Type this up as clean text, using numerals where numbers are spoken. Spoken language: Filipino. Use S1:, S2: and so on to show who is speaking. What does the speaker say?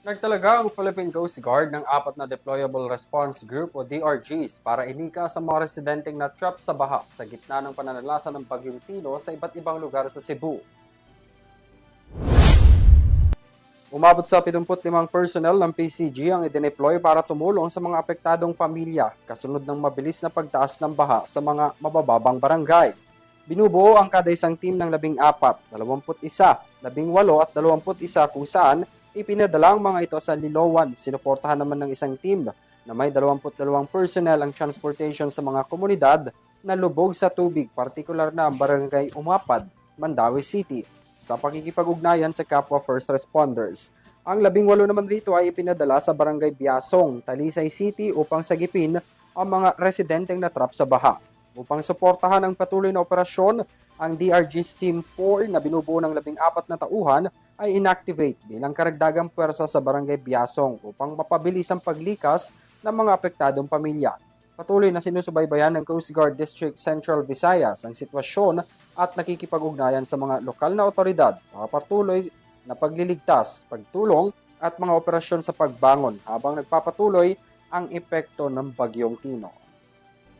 S1: Nagtalaga ang Philippine Coast Guard ng 4 na Deployable Response Group o DRGs para ilikas ang mga residenteng na-trap sa baha sa gitna ng pananalasa ng Bagyong Tino sa iba't ibang lugar sa Cebu. Umabot sa 75 personnel ng PCG ang idineploy para tumulong sa mga apektadong pamilya kasunod ng mabilis na pagtaas ng baha sa mga mabababang barangay. Binubuo ang kada isang team ng 14, 21, 18 at 21 kung saan ipinadala ang mga ito sa Liloan. Sinuportahan naman ng isang team na may 22 personnel ang transportation sa mga komunidad na lubog sa tubig, partikular na ang Barangay Umapad, Mandaue City, sa pakikipag-ugnayan sa kapwa first responders. Ang 18 naman rito ay ipinadala sa Barangay Biasong, Talisay City upang sagipin ang mga residenteng natrap sa baha. Upang suportahan ang patuloy na operasyon, ang DRG's Team 4 na binubuo ng 14 na tauhan ay inactivate bilang karagdagang puwersa sa Barangay Biasong upang mapabilis ang paglikas ng mga apektadong pamilya. Patuloy na sinusubaybayan ng Coast Guard District Central Visayas ang sitwasyon at nakikipag-ugnayan sa mga lokal na otoridad para patuloy na pagliligtas, pagtulong at mga operasyon sa pagbangon habang nagpapatuloy ang epekto ng Bagyong Tino.